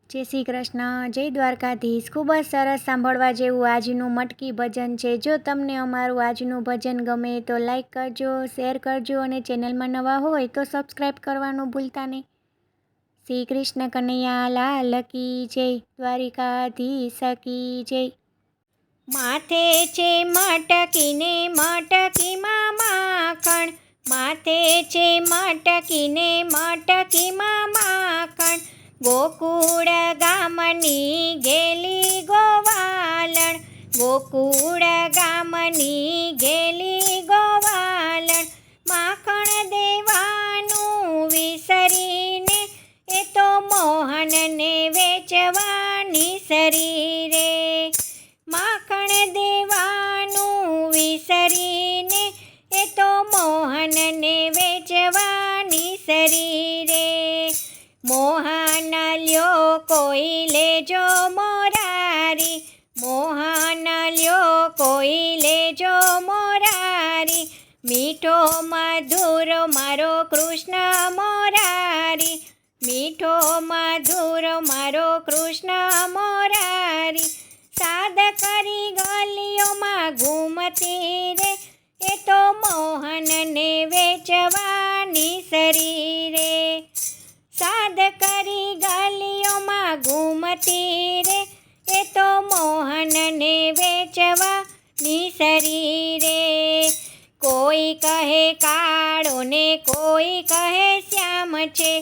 જય શ્રી કૃષ્ણ, જય દ્વારકાધીશ। ખૂબ જ સરસ સાંભળવા જેવું આજનું મટકી ભજન છે। જો તમને અમારું આજનું ભજન ગમે તો લાઈક કરજો, શેર કરજો અને ચેનલમાં નવા હોય તો સબસ્ક્રાઈબ કરવાનું ભૂલતા નહીં। શ્રી કૃષ્ણ કનૈયા લાલ કી જય, દ્વારિકાધીશ કી જય। માથે છે મટકીને મટકીમાં માખણ, માથે છે મટકીને મટકીમાં માખણ, ગોકુળ ગામની ગેલી ગોવાલણ, ગોકુળ ગામની ગેલી ગોવાલણ, માખણ દેવાનું વિસરીને એ તો મોહનને વેચવાની શરીરે, માખણ દેવાનું વિસરીને એ તો મોહનને વેચવાની શરીરે, મોહન લ્યો કોઈ લેજો મોરારી, મોહન લ્યો કોઈ લેજો મોરારી, મીઠો મધુર મારો કૃષ્ણ મોરારી, મીઠો મધુર મારો કૃષ્ણ મોરારી, સાદ કરી ગલીઓમાં ઘૂમતી રે એ તો મોહનને વેચવાની શરીરે, સાદ કરી ગલીઓમાં ઘૂમતી રે એ તો મોહનને વેચવાની શરીરે, કોઈ કહે કાળો ને કોઈ કહે શ્યામ છે,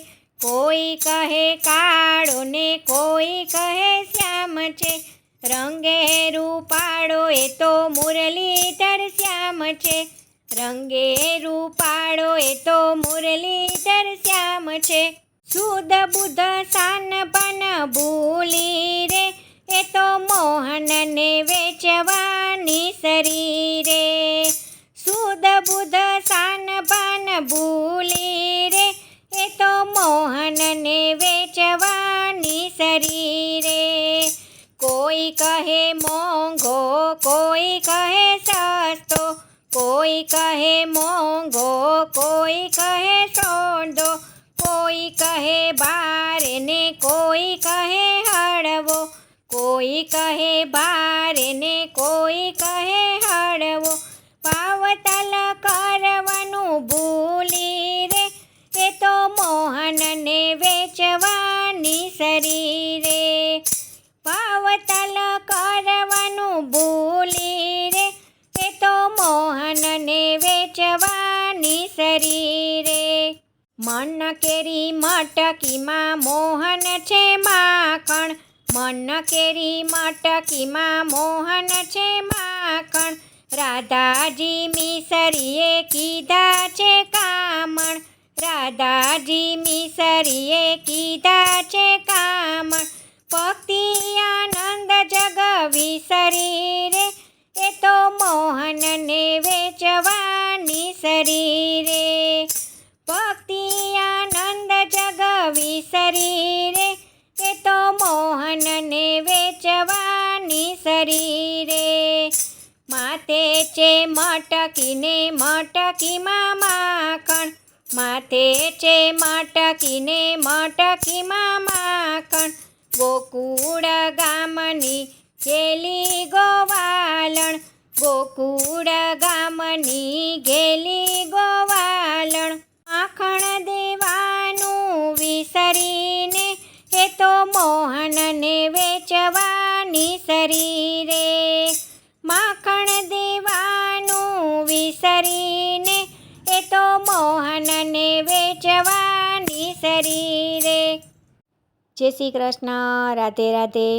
કોઈ કહે કાળો ને કોઈ કહે શ્યામ છે, રંગે રૂપાળો એ તો મુરલીધર શ્યામ છે, રંગે રૂપાળો એ તો મુરલીધર શ્યામ છે, શુદ્ધ બુદ્ધ શાન પણ ભૂલી રે એ તો મોહનને વેચવાની શરીરે, શુદ્ધ બુદ્ધ શાન પણ ભૂલી રે એ તો મોહનને વેચવાની શરીરે, કોઈ કહે મોંઘો કોઈ કહે સસ્તો, કોઈ કહે મોંઘો કોઈ કહે સોંધો, કોઈ કહે ભારે ને કોઈ કહે હળવો, કોઈ કહે ભારે ને કોઈ કહે હળવો, પાવતલ કરવાનું ભૂલી રે એ તો મોહનને વેચવાની શરીરે, પાવતલ કરવાનું ભૂલી રે એ તો મોહનને વેચવાની શરીરે, મન કેરી મટકીમાં મોહન છે માખણ, મન કેરી મટકીમાં મોહન છે માખણ, રાધાજી મિસરીએ કીધા છે કામણ, રાધાજી મિસરીએ કીધા છે કામણ, ભક્તિ આનંદ જગ વિસરી રે એ તો મોહનને વેચવાની શરીરે, ભક્તિ આનંદ જગ વિસરી રે એ તો મોહનને વેચવાની શરીરે, માથે છે મટકીને મટકીમાં માખણ, માથે છે મટકીને મટકીમાં માખણ, ગોકુળ ગામની ગેલી ગોવાલણ, ગોકુળ ગામની ગેલી ગોવાલણ, માખણ દેવાનું વિસરીને એ તો મોહનને વેચવાની શરીરે, માખણ દેવાનું વિસરીને એ તો મોહનને વેચવાની શરીરે। જય શ્રી કૃષ્ણ, રાધે રાધે।